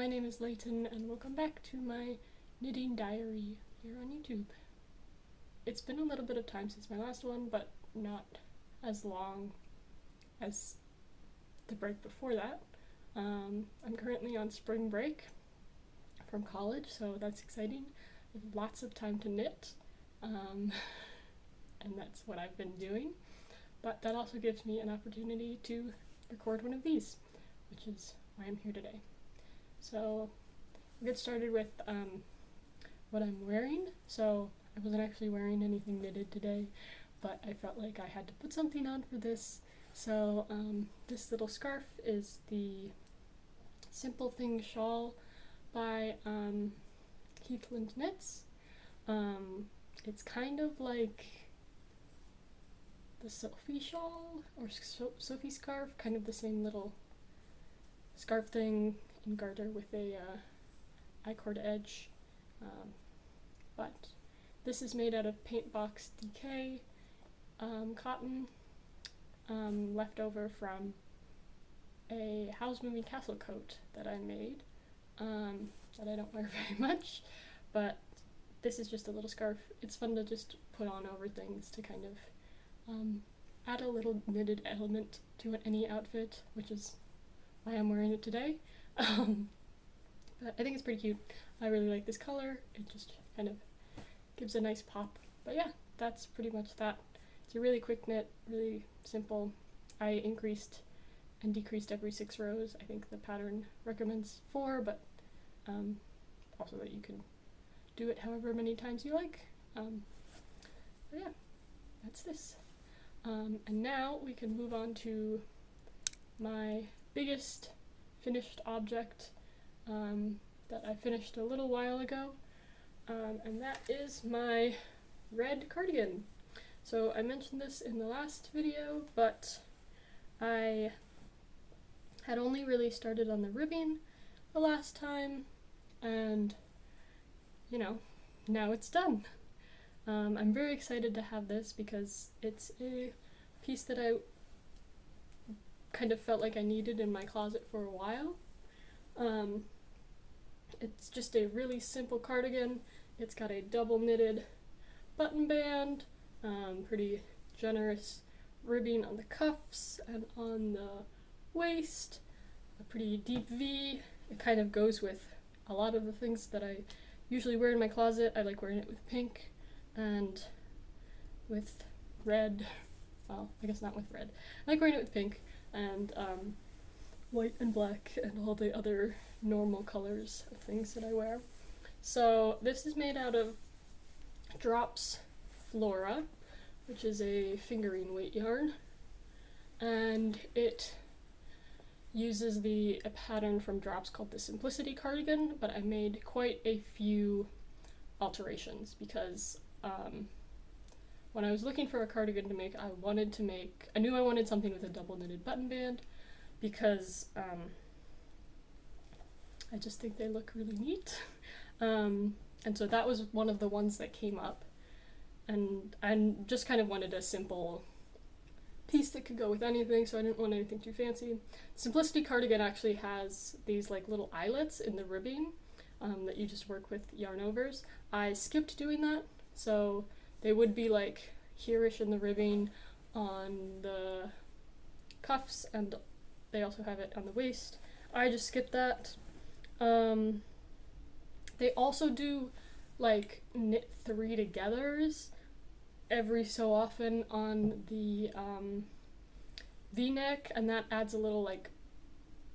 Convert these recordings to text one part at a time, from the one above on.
my name is Layton, and welcome back to my knitting diary here on YouTube. It's been a little bit of time since my last one, but not as long as the break before that. I'm currently on spring break from college, so that's exciting. I have lots of time to knit, and that's what I've been doing. But that also gives me an opportunity to record one of these, which is why I'm here today. So we'll get started with what I'm wearing. So I wasn't actually wearing anything knitted today, but I felt like I had to put something on for this. So this little scarf is the Simple Thing shawl by Heathland Knits. It's kind of like the Sophie shawl or Sophie scarf, kind of the same little scarf thing in garter with a I-cord edge, but this is made out of Paintbox DK cotton, left over from a Howl's Moving Castle coat that I made, that I don't wear very much, but this is just a little scarf. It's fun to just put on over things to kind of add a little knitted element to any outfit, which is why I'm wearing it today. But I think it's pretty cute. I really like this color. It just kind of gives a nice pop. But yeah, that's pretty much that. It's a really quick knit, really simple. I increased and decreased every 6 rows. I think the pattern recommends 4, but also that you can do it however many times you like. But yeah, that's this. And now we can move on to my biggest finished object that I finished a little while ago, and that is my red cardigan. So I mentioned this in the last video, but I had only really started on the ribbing the last time, and you know, now it's done. I'm very excited to have this because it's a piece that I kind of felt like I needed in my closet for a while. It's just a really simple cardigan. It's got a double knitted button band, pretty generous ribbing on the cuffs and on the waist, a pretty deep V. It kind of goes with a lot of the things that I usually wear in my closet. I like wearing it with pink and with red. Well, I guess not with red. I like wearing it with pink and white and black and all the other normal colors of things that I wear. So this is made out of Drops Flora, which is a fingering weight yarn, and it uses a pattern from Drops called the Simplicity Cardigan, but I made quite a few alterations because when I was looking for a cardigan to make, I knew I wanted something with a double knitted button band because I just think they look really neat. And so that was one of the ones that came up, and I just kind of wanted a simple piece that could go with anything, so I didn't want anything too fancy. Simplicity Cardigan actually has these like little eyelets in the ribbing that you just work with yarn overs. I skipped doing that, so they would be like here-ish in the ribbing on the cuffs, and they also have it on the waist. I just skipped that. They also do like knit 3 togethers every so often on the V-neck, and that adds a little like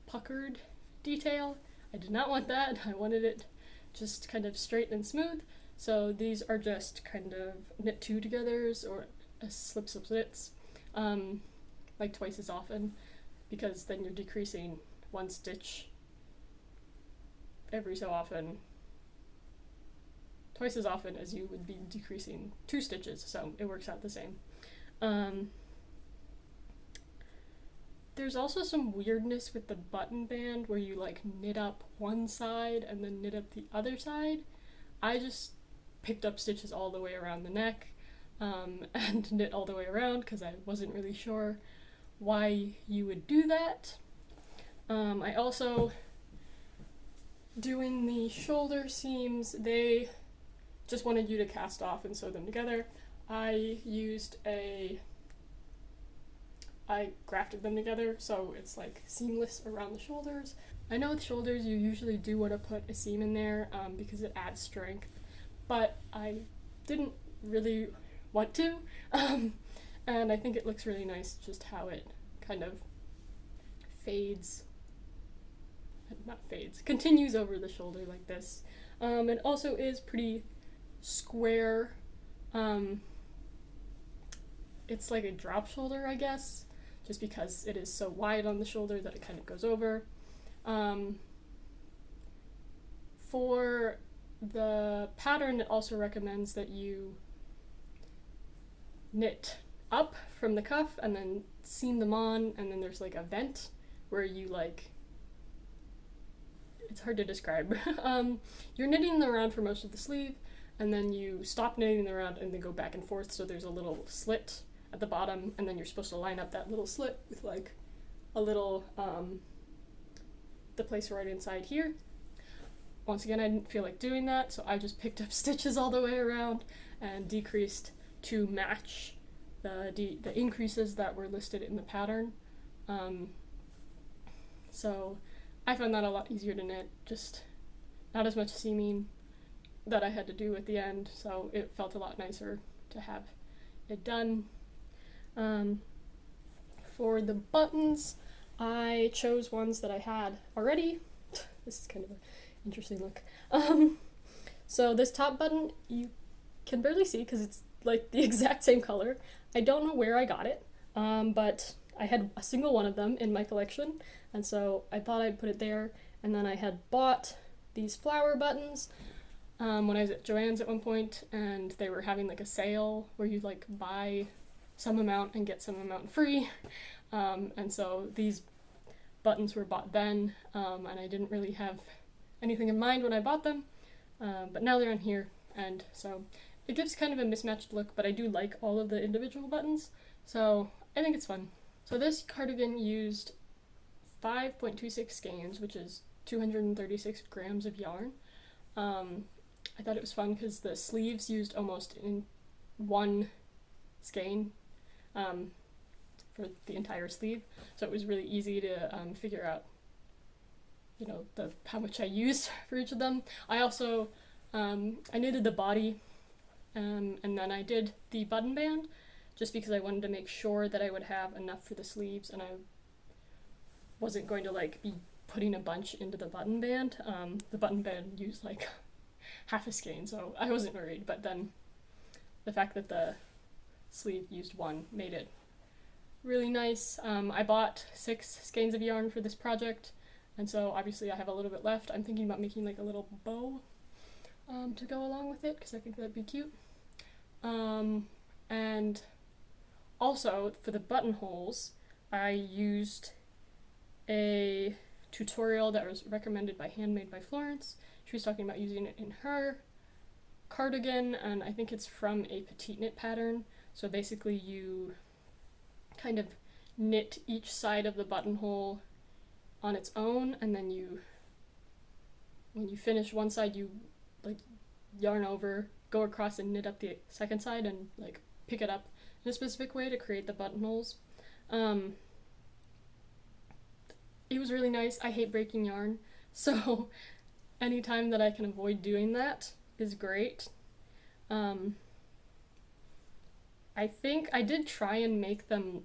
puckered detail. I did not want that. I wanted it just kind of straight and smooth. So these are just kind of knit 2 togethers or slip slits, like twice as often, because then you're decreasing 1 stitch every so often, twice as often as you would be decreasing 2 stitches, so it works out the same. There's also some weirdness with the button band where you like knit up one side and then knit up the other side. I just picked up stitches all the way around the neck and knit all the way around because I wasn't really sure why you would do that. I also doing the shoulder seams, they just wanted you to cast off and sew them together. I grafted them together so it's like seamless around the shoulders. I know with shoulders you usually do want to put a seam in there because it adds strength, but I didn't really want to, and I think it looks really nice just how it kind of continues over the shoulder like this. It also is pretty square. It's like a drop shoulder, I guess, just because it is so wide on the shoulder that it kind of goes over. For the pattern, it also recommends that you knit up from the cuff and then seam them on, and then there's like a vent where you like, it's hard to describe. You're knitting them around for most of the sleeve, and then you stop knitting them around and then go back and forth, so there's a little slit at the bottom, and then you're supposed to line up that little slit with like a little the place right inside here. Once again, I didn't feel like doing that, so I just picked up stitches all the way around and decreased to match the increases that were listed in the pattern. So I found that a lot easier to knit, just not as much seaming that I had to do at the end, so it felt a lot nicer to have it done. For the buttons, I chose ones that I had already. This is kind of an interesting look. So this top button you can barely see because it's like the exact same color. I don't know where I got it, but I had a single one of them in my collection, and so I thought I'd put it there. And then I had bought these flower buttons when I was at Joann's at one point, and they were having like a sale where you like buy some amount and get some amount free, and so these buttons were bought then, and I didn't really have anything in mind when I bought them, but now they're on here, and so it gives kind of a mismatched look, but I do like all of the individual buttons, so I think it's fun. So this cardigan used 5.26 skeins, which is 236 grams of yarn. I thought it was fun because the sleeves used almost in one skein for the entire sleeve, so it was really easy to figure out, you know, how much I used for each of them. I also I knitted the body, and then I did the button band just because I wanted to make sure that I would have enough for the sleeves, and I wasn't going to like be putting a bunch into the button band. The button band used like half a skein, so I wasn't worried, but then the fact that the sleeve used one made it really nice. I bought 6 skeins of yarn for this project, and so obviously I have a little bit left. I'm thinking about making like a little bow to go along with it because I think that'd be cute. And also for the buttonholes, I used a tutorial that was recommended by Handmade by Florence. She was talking about using it in her cardigan, and I think it's from a Petit knit pattern. So basically you kind of knit each side of the buttonhole on its own, and then when you finish one side, you like yarn over, go across and knit up the second side and like pick it up in a specific way to create the buttonholes. It was really nice. I hate breaking yarn, so anytime that I can avoid doing that is great. I think I did try and make them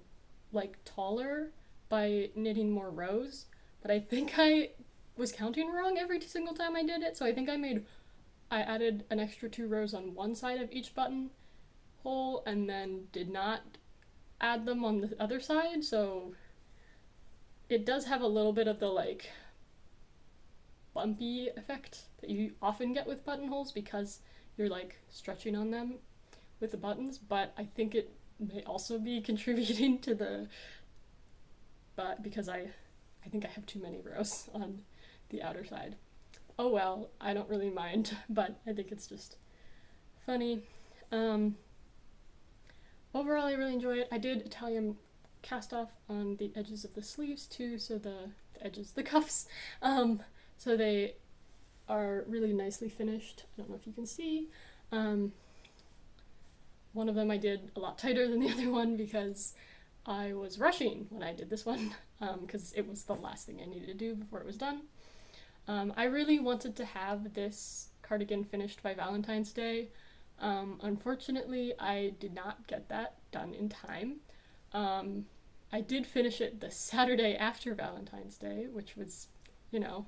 like taller by knitting more rows, but I think I was counting wrong every single time I did it, so I think I added an extra 2 rows on one side of each button hole and then did not add them on the other side, so it does have a little bit of the like bumpy effect that you often get with buttonholes because you're like stretching on them with the buttons, but I think it may also be contributing to but because I think I have too many rows on the outer side. Oh well, I don't really mind, but I think it's just funny. Overall, I really enjoy it. I did Italian cast off on the edges of the sleeves too, so the edges, the cuffs, so they are really nicely finished. I don't know if you can see. One of them I did a lot tighter than the other one because I was rushing when I did this one, because it was the last thing I needed to do before it was done. I really wanted to have this cardigan finished by Valentine's Day. Unfortunately, I did not get that done in time. I did finish it the Saturday after Valentine's Day, which was, you know,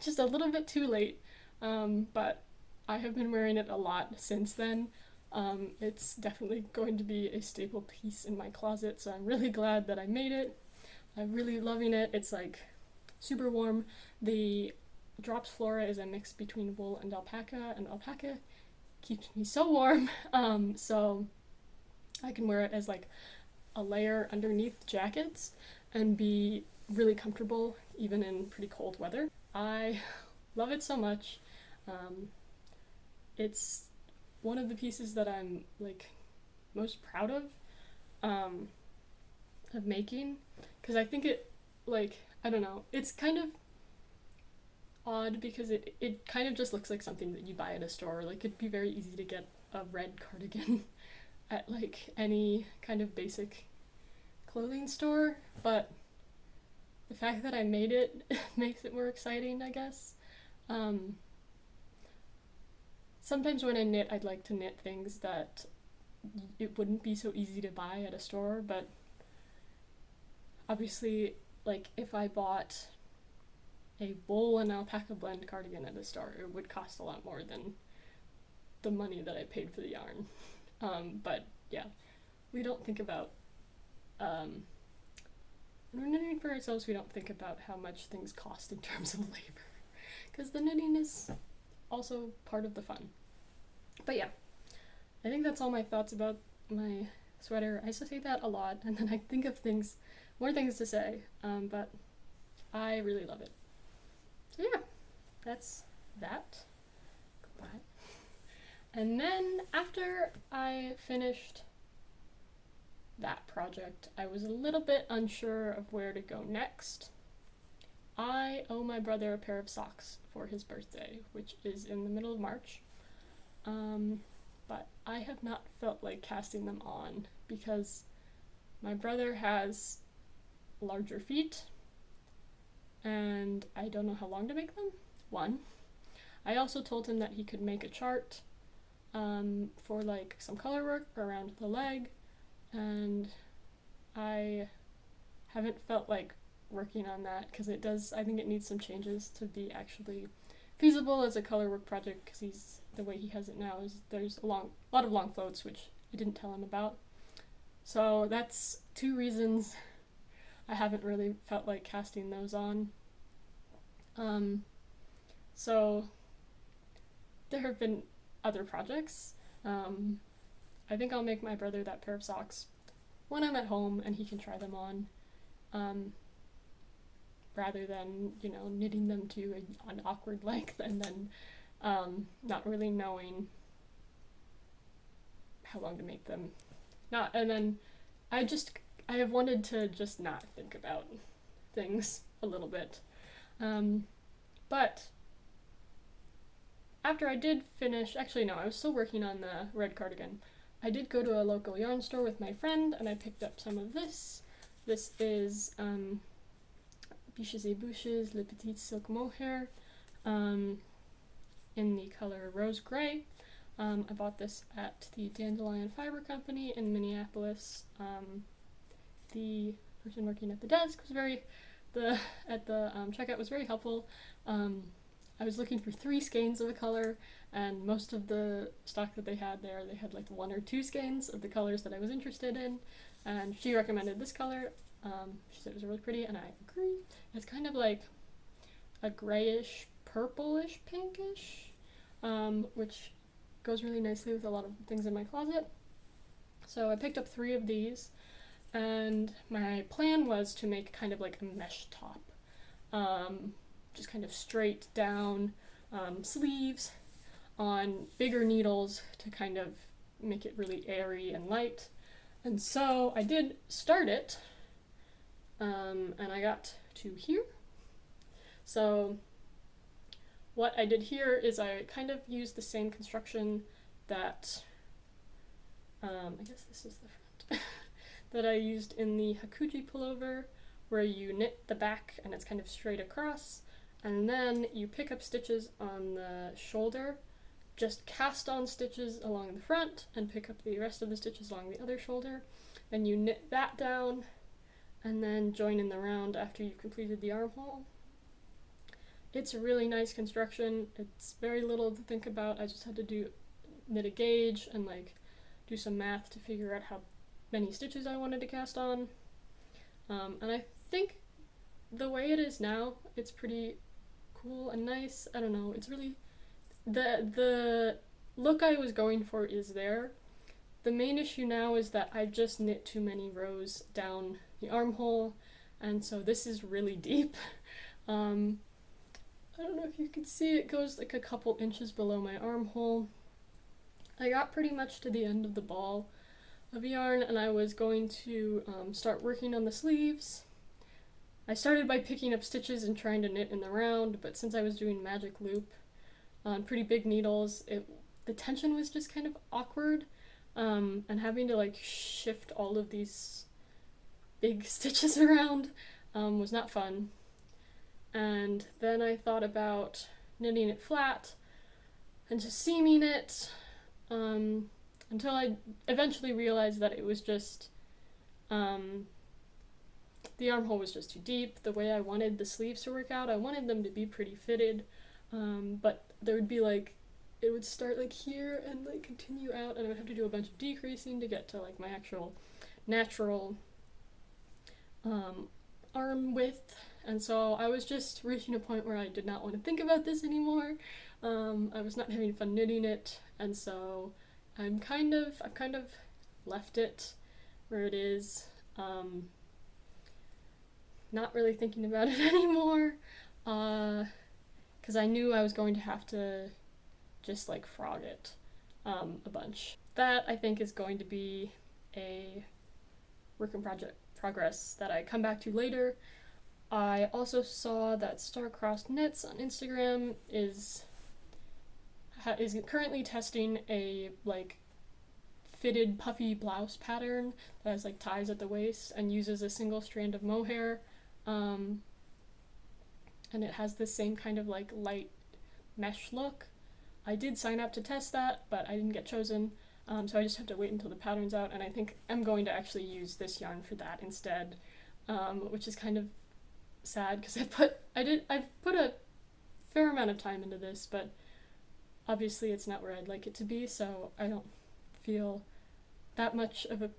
just a little bit too late, but I have been wearing it a lot since then. It's definitely going to be a staple piece in my closet, so I'm really glad that I made it. I'm really loving it. It's like super warm. The Drops Flora is a mix between wool and alpaca keeps me so warm, so I can wear it as like a layer underneath jackets and be really comfortable even in pretty cold weather. I love it so much. It's one of the pieces that I'm like most proud of making, because I think it, like, I don't know, it's kind of odd because it kind of just looks like something that you buy at a store. Like, it'd be very easy to get a red cardigan at like any kind of basic clothing store, but the fact that I made it makes it more exciting, I guess. Sometimes when I knit, I'd like to knit things that it wouldn't be so easy to buy at a store, but obviously, like, if I bought a wool and alpaca blend cardigan at a store, it would cost a lot more than the money that I paid for the yarn. But yeah, we don't think about, when we're knitting for ourselves, we don't think about how much things cost in terms of labor, because the knitting is also part of the fun. But yeah, I think that's all my thoughts about my sweater. I say that a lot, and then I think of more things to say, but I really love it. So yeah, that's that. Goodbye. And then after I finished that project, I was a little bit unsure of where to go next. I owe my brother a pair of socks for his birthday, which is in the middle of March. But I have not felt like casting them on because my brother has larger feet and I don't know how long to make them. One. I also told him that he could make a chart for like some color work around the leg, and I haven't felt like working on that because I think it needs some changes to be actually feasible as a color work project, because the way he has it now is there's a lot of long floats, which I didn't tell him about. So that's two reasons I haven't really felt like casting those on. So there have been other projects. I think I'll make my brother that pair of socks when I'm at home and he can try them on, rather than, knitting them to an awkward length and then not really knowing how long to make them. And then I have wanted to just not think about things a little bit. But after I did finish, actually no, I was still working on the red cardigan. I did go to a local yarn store with my friend and I picked up some of this. This is Biches et Bûches, Le Petit Silk Mohair, in the color Rose Gray. I bought this at the Dandelion Fiber Company in Minneapolis. The person working at the desk was checkout was very helpful. I was looking for 3 skeins of a color, and most of the stock that they had there, they had like 1 or 2 skeins of the colors that I was interested in, and she recommended this color. She said it was really pretty, and I agree. It's kind of like a grayish, purplish, pinkish, which goes really nicely with a lot of things in my closet. So I picked up 3 of these, and my plan was to make kind of like a mesh top. Just kind of straight down sleeves on bigger needles to kind of make it really airy and light. And so I did start it, and I got to here. So what I did here is I kind of used the same construction that, I guess this is the front, that I used in the Hakuji pullover, where you knit the back and it's kind of straight across, and then you pick up stitches on the shoulder, just cast on stitches along the front and pick up the rest of the stitches along the other shoulder. Then you knit that down and then join in the round after you've completed the armhole. It's a really nice construction. It's very little to think about. I just had to knit a gauge and like do some math to figure out how many stitches I wanted to cast on. And I think the way it is now, it's pretty cool and nice. I don't know, it's really, the look I was going for is there. The main issue now is that I've just knit too many rows down the armhole, and so this is really deep. I don't know if you can see, it goes like a couple inches below my armhole. I got pretty much to the end of the ball of yarn, and I was going to start working on the sleeves. I started by picking up stitches and trying to knit in the round, but since I was doing magic loop on pretty big needles, the tension was just kind of awkward, and having to like shift all of these big stitches around was not fun. And then I thought about knitting it flat and just seaming it, until I eventually realized that it was just, the armhole was just too deep. The way I wanted the sleeves to work out, I wanted them to be pretty fitted, but there would be like, it would start like here and like continue out, and I would have to do a bunch of decreasing to get to like my actual natural arm width. And so I was just reaching a point where I did not want to think about this anymore. I was not having fun knitting it, and so I've kind of left it where it is, not really thinking about it anymore, because I knew I was going to have to just like frog it a bunch. That I think is going to be a work in progress that I come back to later. I also saw that Star-Crossed Knits on Instagram is currently testing a like fitted puffy blouse pattern that has like ties at the waist and uses a single strand of mohair, and it has this same kind of like light mesh look. I did sign up to test that, but I didn't get chosen, so I just have to wait until the pattern's out, and I think I'm going to actually use this yarn for that instead, which is kind of sad because I've put a fair amount of time into this, but obviously it's not where I'd like it to be, so I don't feel that much of a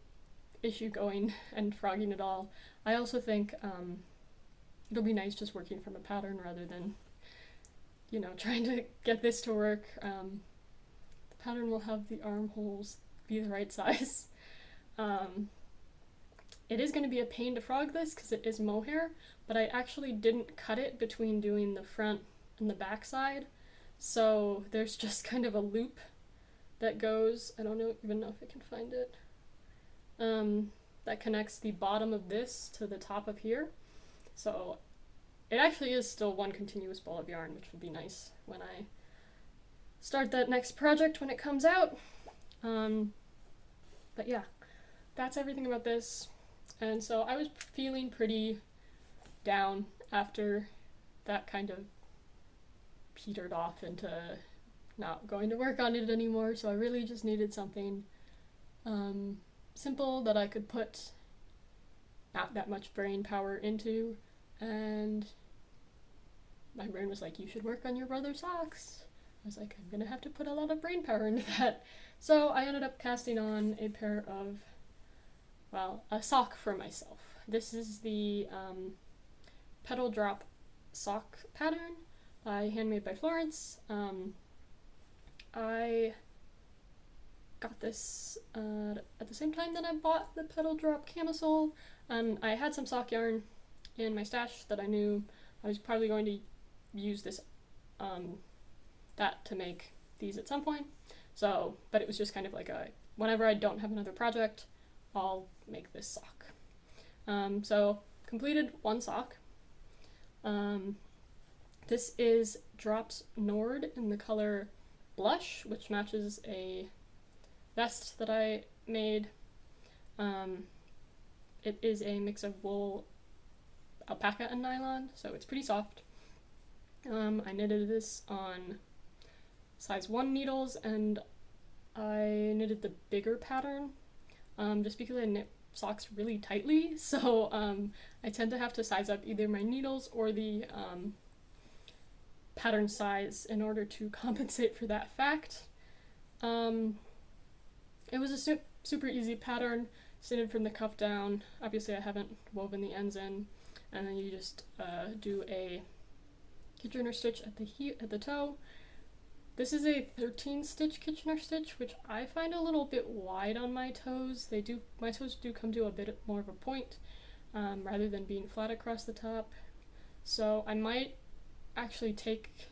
issue going and frogging it all. I also think it'll be nice just working from a pattern rather than, you know, trying to get this to work. The pattern will have the armholes be the right size. It is going to be a pain to frog this because it is mohair, but I actually didn't cut it between doing the front and the back side, so there's just kind of a loop that goes, I don't even know if I can find it, that connects the bottom of this to the top of here. So it actually is still one continuous ball of yarn, which would be nice when I start that next project when it comes out. But yeah, that's everything about this. And so I was feeling pretty down after that kind of petered off into not going to work on it anymore, so I really just needed something simple that I could put not that much brain power into, and my brain was like, you should work on your brother's socks. I was like, I'm gonna have to put a lot of brain power into that. So I ended up casting on a pair of, well, a sock for myself. This is the Petal Drop sock pattern by Handmade by Florence. I got this at the same time that I bought the Petal Drop camisole, and I had some sock yarn in my stash that I knew I was probably going to use this that to make these at some point. So, but it was just kind of like a, whenever I don't have another project, I'll make this sock. So completed one sock. This is Drops Nord in the color Blush, which matches a vest that I made. It is a mix of wool, alpaca, and nylon, so it's pretty soft. I knitted this on size 1 needles, and I knitted the bigger pattern just because I knit socks really tightly, so I tend to have to size up either my needles or the pattern size in order to compensate for that fact. It was a super easy pattern, knitted from the cuff down. Obviously I haven't woven the ends in, and then you just do a Kitchener stitch at the toe. This is a 13 stitch Kitchener stitch, which I find a little bit wide on my toes. My toes do come to a bit more of a point, rather than being flat across the top. So I might actually take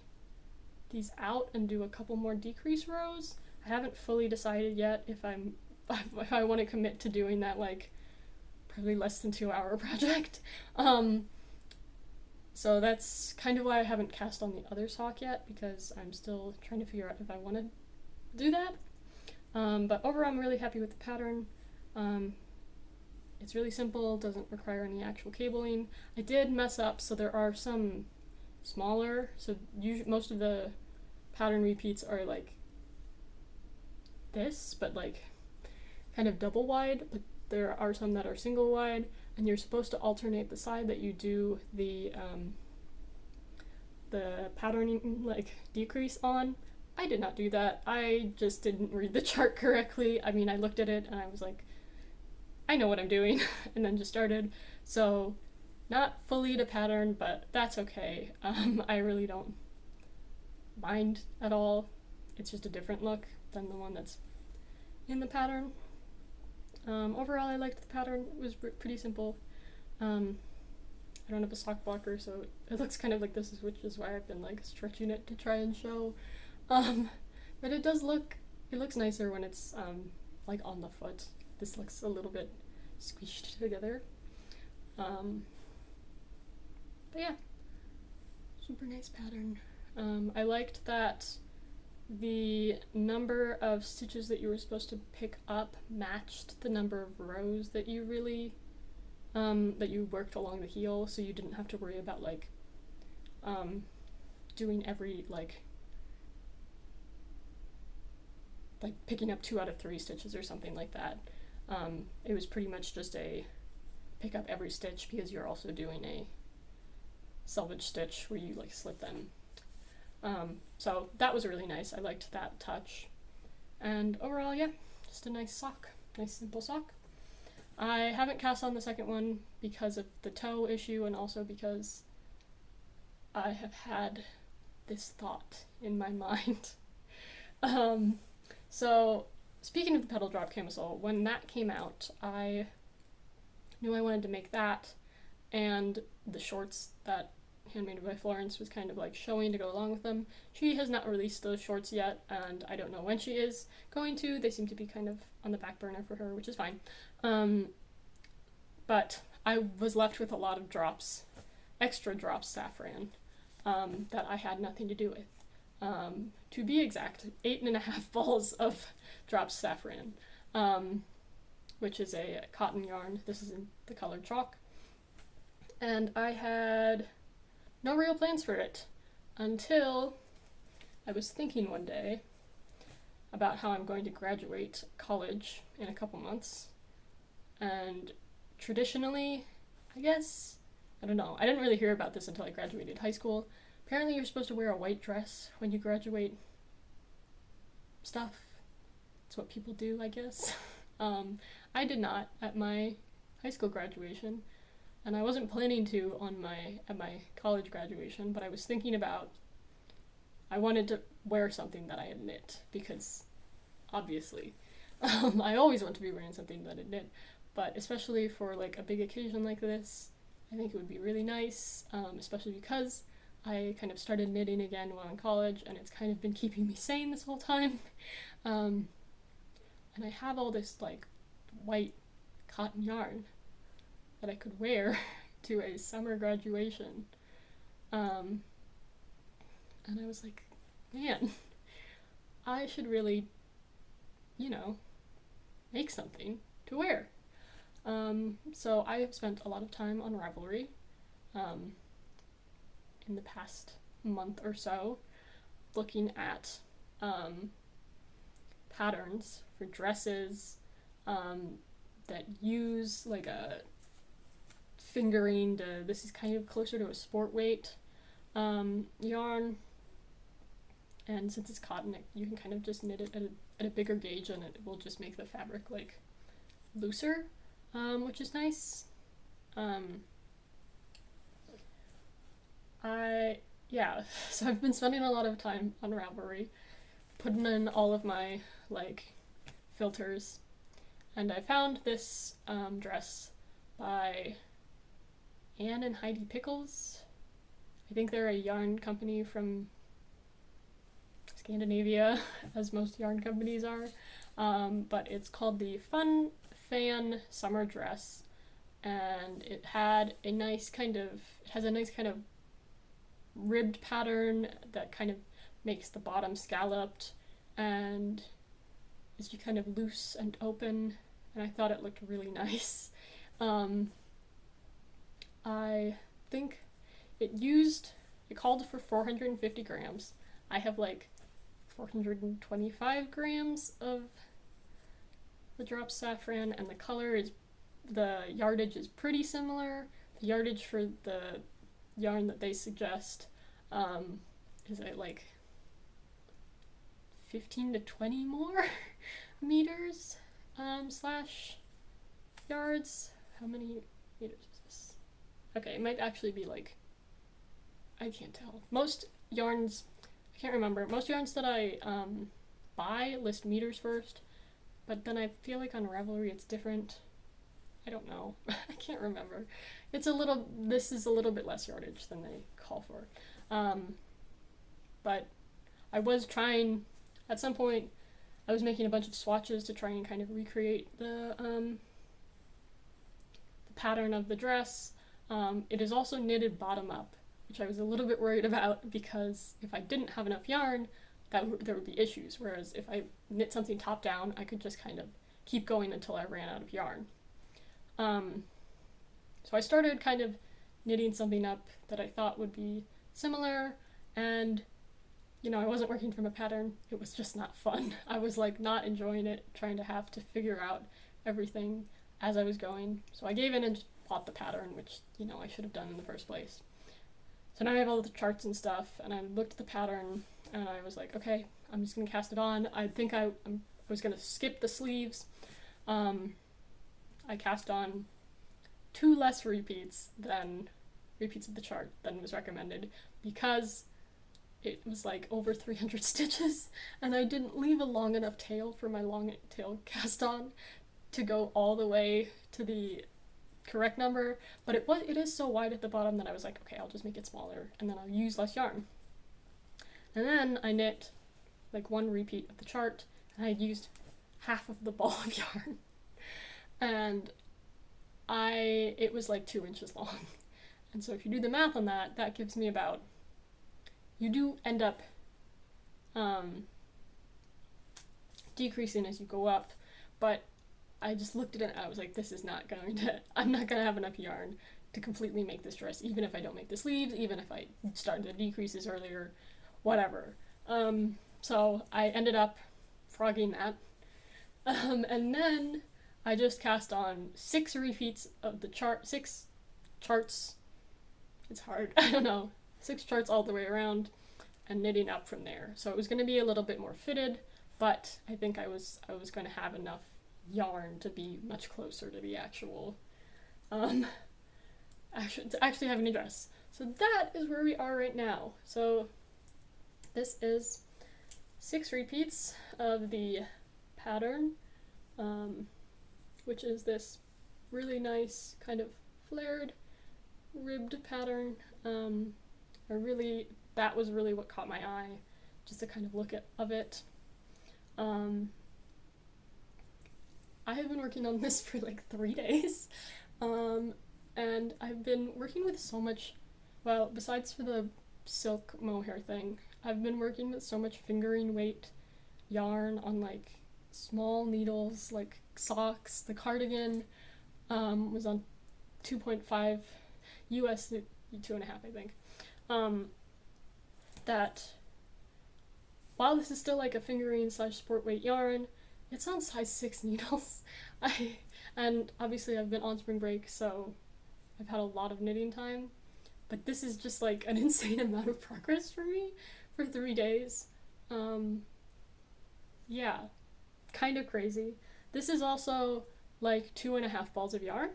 these out and do a couple more decrease rows. I haven't fully decided yet if I want to commit to doing that, like, probably less than 2-hour project. So that's kind of why I haven't cast on the other sock yet, because I'm still trying to figure out if I want to do that. But overall I'm really happy with the pattern. It's really simple, doesn't require any actual cabling. I did mess up, so there are some smaller, so most of the pattern repeats are like this, but like kind of double wide, but there are some that are single wide, and you're supposed to alternate the side that you do the patterning, like, decrease on. I did not do that. I just didn't read the chart correctly. I mean, I looked at it and I was like, I know what I'm doing, and then just started. So not fully to pattern, but that's okay. I really don't mind at all. It's just a different look than the one that's in the pattern. Overall I liked the pattern. It was pretty simple. I don't have a sock blocker, so it looks kind of like this, which is why I've been like stretching it to try and show. But it looks nicer when it's like on the foot. This looks a little bit squished together. But yeah, super nice pattern. I liked that the number of stitches that you were supposed to pick up matched the number of rows that you really that you worked along the heel, so you didn't have to worry about like doing every like picking up 2 out of 3 stitches or something like that. It was pretty much just a pick up every stitch, because you're also doing a selvage stitch where you like slip them. So that was really nice. I liked that touch. And overall, yeah, just a nice sock. Nice simple sock. I haven't cast on the second one because of the toe issue, and also because I have had this thought in my mind. So speaking of the Petal drop camisole, when that came out, I knew I wanted to make that, and the shorts that Handmade by Florence was kind of like showing to go along with them. She has not released those shorts yet, and I don't know when she is going to. They seem to be kind of on the back burner for her, which is fine. But I was left with a lot of drops, extra drops Safran, that I had nothing to do with. To be exact, 8.5 balls of drops Safran, which is a cotton yarn. This is in the color chalk. And I had no real plans for it until I was thinking one day about how I'm going to graduate college in a couple months. And traditionally, I guess, I don't know, I didn't really hear about this until I graduated high school. Apparently you're supposed to wear a white dress when you graduate stuff. It's what people do, I guess. I did not at my high school graduation, and I wasn't planning to at my college graduation, but I was thinking about, I wanted to wear something that I had knit, because obviously I always want to be wearing something that I knit, but especially for like a big occasion like this, I think it would be really nice, especially because I kind of started knitting again while in college, and it's kind of been keeping me sane this whole time. And I have all this like white cotton yarn that I could wear to a summer graduation. and I was like, man, I should really, you know, make something to wear. So I have spent a lot of time on Ravelry in the past month or so, looking at patterns for dresses that use like a fingering to, this is kind of closer to a sport weight yarn, and since it's cotton, you can kind of just knit it at a bigger gauge, and it will just make the fabric like looser, which is nice. So I've been spending a lot of time on Ravelry, putting in all of my like filters, and I found this dress by Anne and Heidi Pickles. I think they're a yarn company from Scandinavia, as most yarn companies are, but it's called the Fun Fan Summer Dress, and it has a nice kind of ribbed pattern that kind of makes the bottom scalloped and is just kind of loose and open, and I thought it looked really nice. I think it called for 450 grams. I have like 425 grams of the drop Safran, and the yardage is pretty similar. The yardage for the yarn that they suggest is at like 15 to 20 more meters slash yards. How many meters is this? Okay, it might actually be like, I can't tell. Most yarns that I buy list meters first, but then I feel like on Ravelry it's different. I don't know. I can't remember. This is a little bit less yardage than they call for. But I was trying, at some point, I was making a bunch of swatches to try and kind of recreate the pattern of the dress. It is also knitted bottom up, which I was a little bit worried about, because if I didn't have enough yarn, there would be issues, whereas if I knit something top down, I could just kind of keep going until I ran out of yarn. So I started kind of knitting something up that I thought would be similar, and I wasn't working from a pattern. It was just not fun. I was like not enjoying it, trying to have to figure out everything as I was going. So I gave in and just bought the pattern, which I should have done in the first place. So now I have all the charts and stuff, and I looked at the pattern, and I was like, okay, I'm just gonna cast it on. I think I was gonna skip the sleeves. I cast on 2 less repeats of the chart than was recommended, because it was like over 300 stitches, and I didn't leave a long enough tail for my long tail cast on to go all the way to the correct number, but it is so wide at the bottom that I was like, okay, I'll just make it smaller, and then I'll use less yarn. And then I knit like 1 repeat of the chart, and I used half of the ball of yarn, and it was like 2 inches long. And so if you do the math on that, that gives me about, you do end up decreasing as you go up, but I just looked at it and I was like, I'm not gonna have enough yarn to completely make this dress, even if I don't make the sleeves, even if I start the decreases earlier, whatever. So I ended up frogging that. And then I just cast on 6 repeats of the 6 charts. It's hard, I don't know. 6 charts all the way around, and knitting up from there. So it was going to be a little bit more fitted, but I think I was going to have enough yarn to be much closer to the actually having a dress. So that is where we are right now. So this is 6 repeats of the pattern, which is this really nice kind of flared ribbed pattern. That was really what caught my eye, just the kind of look of it. I have been working on this for like 3 days, and I've been working with so much, well, besides for the silk mohair thing, I've been working with so much fingering weight yarn on like small needles, like socks. The cardigan was on 2.5 US, 2.5 I think. That while this is still like a fingering slash sport weight yarn, it's on size 6 needles. And obviously I've been on spring break, so I've had a lot of knitting time, but this is just like an insane amount of progress for me for 3 days. Yeah, kind of crazy. This is also like 2.5 balls of yarn,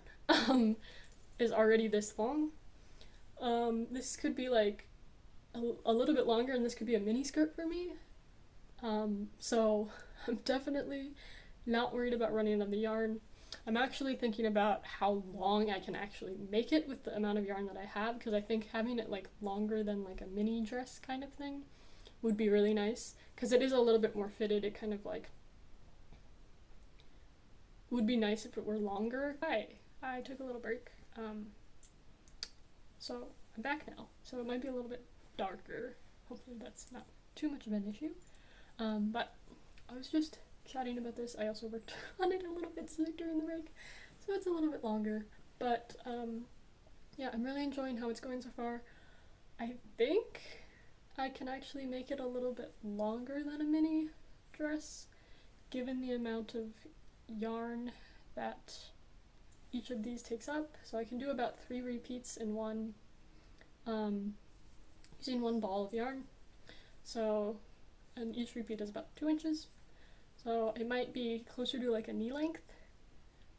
is already this long. This could be like a little bit longer, and this could be a mini skirt for me. So I'm definitely not worried about running out of the yarn. I'm actually thinking about how long I can actually make it with the amount of yarn that I have, because I think having it like longer than like a mini dress kind of thing would be really nice, because it is a little bit more fitted. It kind of like would be nice if it were longer. I took a little break, so I'm back now, so it might be a little bit darker. Hopefully that's not too much of an issue. But I was just chatting about this. I also worked on it a little bit during the break, so it's a little bit longer. But yeah, I'm really enjoying how it's going so far. I think I can actually make it a little bit longer than a mini dress, given the amount of yarn that each of these takes up. So I can do about 3 repeats in one, using 1 ball of yarn. So, and each repeat is about 2 inches. So it might be closer to like a knee length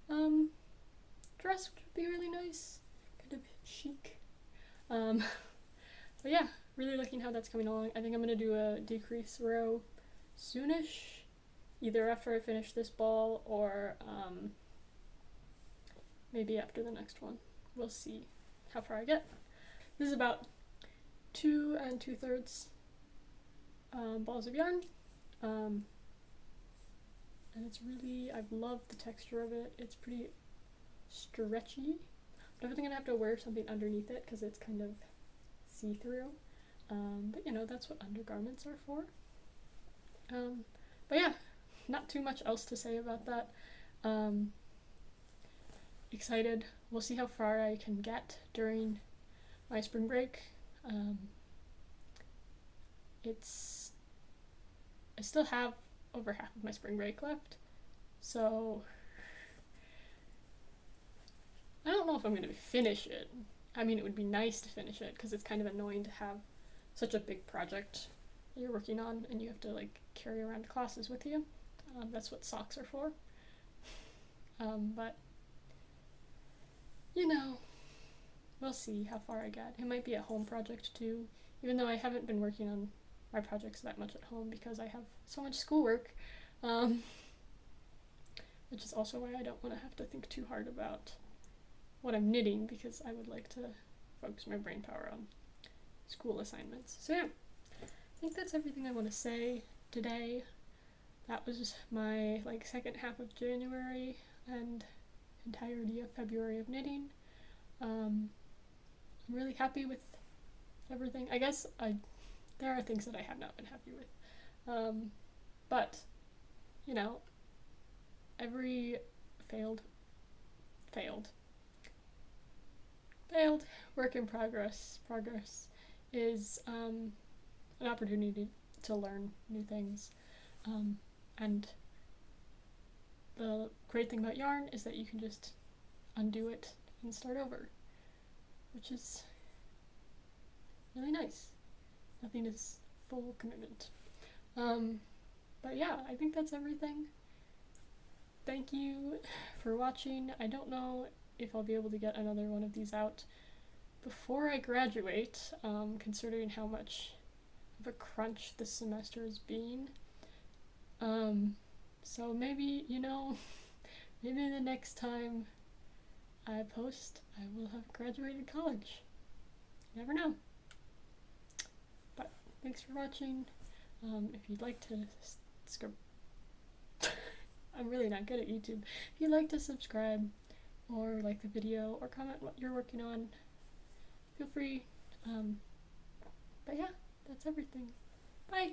dress, which would be really nice, kind of chic. But yeah, really liking how that's coming along. I think I'm gonna do a decrease row soonish, either after I finish this ball or maybe after the next one. We'll see how far I get. This is about 2 2/3 balls of yarn. And it's really, I've loved the texture of it. It's pretty stretchy. I'm definitely gonna have to wear something underneath it because it's kind of see-through. But you know, that's what undergarments are for. But yeah, not too much else to say about that. Excited. We'll see how far I can get during my spring break. I still have over half of my spring break left, so I don't know if I'm going to finish it. I mean, it would be nice to finish it because it's kind of annoying to have such a big project that you're working on and you have to like carry around classes with you. That's what socks are for. But you know, we'll see how far I get. It might be a home project too, even though I haven't been working on my projects that much at home because I have so much schoolwork, which is also why I don't want to have to think too hard about what I'm knitting, because I would like to focus my brain power on school assignments. So yeah, I think that's everything I want to say today. That was my like second half of January and entirety of February of knitting. I'm really happy with everything. I guess there are things that I have not been happy with. But, you know, every failed work in progress is an opportunity to learn new things. And the great thing about yarn is that you can just undo it and start over, which is really nice. Nothing is full commitment. But yeah, I think that's everything. Thank you for watching. I don't know if I'll be able to get another one of these out before I graduate, considering how much of a crunch this semester has been. So maybe, you know, maybe the next time I post, I will have graduated college. You never know. But thanks for watching. If you'd like to I'm really not good at YouTube. If you'd like to subscribe or like the video or comment what you're working on, feel free. But yeah, that's everything. Bye!